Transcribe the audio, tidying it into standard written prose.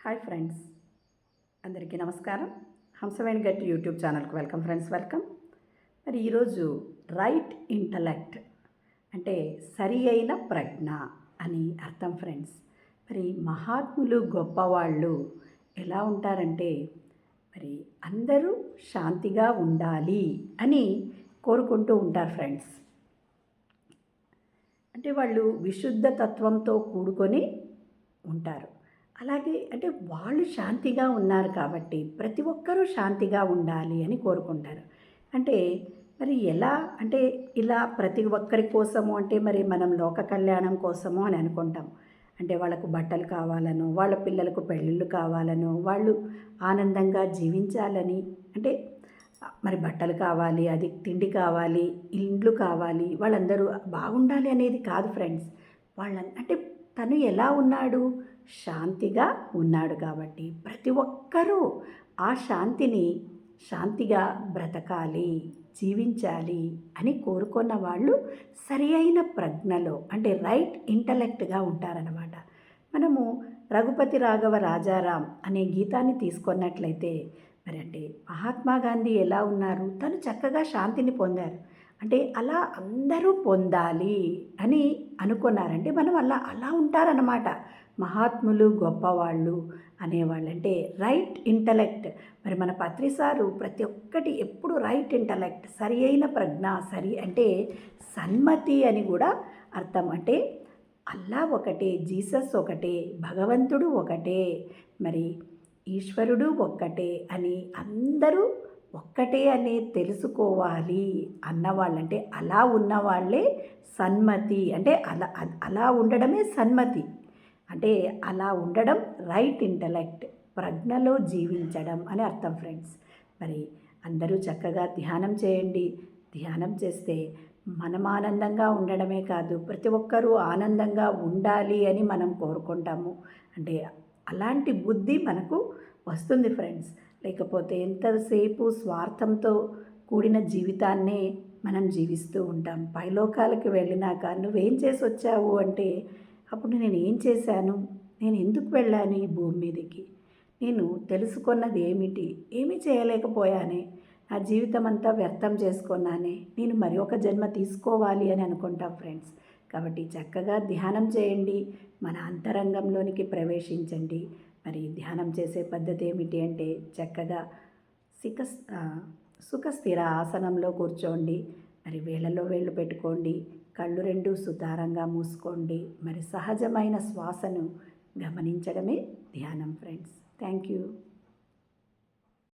Hi friends, అందరికీ నమస్కారం. హంసవేణి గట్టి యూట్యూబ్ ఛానల్కి వెల్కమ్ ఫ్రెండ్స్, వెల్కమ్. మరి ఈరోజు రైట్ ఇంటలెక్ట్ అంటే సరి అయిన ప్రజ్ఞ అని అర్థం ఫ్రెండ్స్. మరి మహాత్ములు గొప్పవాళ్ళు ఎలా ఉంటారంటే మరి అందరూ శాంతిగా ఉండాలి అని కోరుకుంటూ ఉంటారు ఫ్రెండ్స్. అంటే వాళ్ళు విశుద్ధ తత్వంతో కూడుకొని ఉంటారు. అలాగే అంటే వాళ్ళు శాంతిగా ఉన్నారు కాబట్టి ప్రతి ఒక్కరూ శాంతిగా ఉండాలి అని కోరుకుంటారు. అంటే మరి ఎలా అంటే ఇలా ప్రతి ఒక్కరి కోసము అంటే మరి మనం లోక కళ్యాణం కోసము అని అనుకుంటాం. అంటే వాళ్ళకు బట్టలు కావాలను, వాళ్ళ పిల్లలకు పెళ్ళిళ్ళు కావాలను, వాళ్ళు ఆనందంగా జీవించాలని, అంటే మరి బట్టలు కావాలి, అది తిండి కావాలి, ఇండ్లు కావాలి, వాళ్ళందరూ బాగుండాలి అనేది కాదు ఫ్రెండ్స్. అంటే తను ఎలా ఉన్నాడు, శాంతిగా ఉన్నాడు కాబట్టి ప్రతి ఒక్కరూ ఆ శాంతిగా బ్రతకాలి, జీవించాలి అని కోరుకున్న వాళ్ళు సరి అయిన ప్రజ్ఞలో అంటే రైట్ ఇంటలెక్ట్గా ఉంటారనమాట. మనము రఘుపతి రాఘవ రాజారాం అనే గీతాన్ని తీసుకున్నట్లయితే మరి అంటే మహాత్మా గాంధీ ఎలా ఉన్నారు, తను చక్కగా శాంతిని పొందారు. అంటే అలా అందరూ పొందాలి అని అనుకున్నారంటే మనం అలా ఉంటారన్నమాట. మహాత్ములు గొప్పవాళ్ళు అనేవాళ్ళు అంటే రైట్ ఇంటలెక్ట్. మరి మన పత్రిసారు ప్రతి ఒక్కటి ఎప్పుడు రైట్ ఇంటలెక్ట్, సరి అయిన ప్రజ్ఞ, సరి అంటే సన్మతి అని కూడా అర్థం. అంటే అల్లా ఒకటే, జీసస్ ఒకటే, భగవంతుడు ఒకటే, మరి ఈశ్వరుడు ఒక్కటే అని అందరూ ఒక్కటే అనే తెలుసుకోవాలి అన్నవాళ్ళంటే అలా ఉన్నవాళ్ళే సన్మతి. అంటే అలా ఉండడమే సన్మతి. అంటే అలా ఉండడం రైట్ ఇంటలెక్ట్, ప్రజ్ఞలో జీవించడం అని అర్థం ఫ్రెండ్స్. మరి అందరూ చక్కగా ధ్యానం చేయండి. ధ్యానం చేస్తే మనం ఆనందంగా ఉండడమే కాదు, ప్రతి ఒక్కరూ ఆనందంగా ఉండాలి అని మనం కోరుకుంటాము. అంటే అలాంటి బుద్ధి మనకు వస్తుంది ఫ్రెండ్స్. లేకపోతే ఎంతసేపు స్వార్థంతో కూడిన జీవితాన్నే మనం జీవిస్తూ ఉంటాం. పైలోకాలకు వెళ్ళినాక నువ్వేం చేసి వచ్చావు అంటే అప్పుడు నేను ఏం చేశాను, నేను ఎందుకు వెళ్ళాను ఈ భూమి మీదకి, నేను తెలుసుకున్నది ఏమిటి, ఏమీ చేయలేకపోయానే, నా జీవితం అంతా వ్యర్థం చేసుకున్నానే, నేను మరి ఒక జన్మ తీసుకోవాలి అని అనుకుంటాం ఫ్రెండ్స్. కాబట్టి చక్కగా ధ్యానం చేయండి, మన అంతరంగంలోనికి ప్రవేశించండి. మరి ధ్యానం చేసే పద్ధతి ఏమిటి అంటే చక్కగా సుఖస్థిర ఆసనంలో కూర్చోండి. మరి వేళ్ళలో వేళ్ళు పెట్టుకోండి, కళ్ళు రెండు సుతారంగా మూసుకోండి. మరి సహజమైన శ్వాసను గమనించడమే ధ్యానం ఫ్రెండ్స్. Thank you.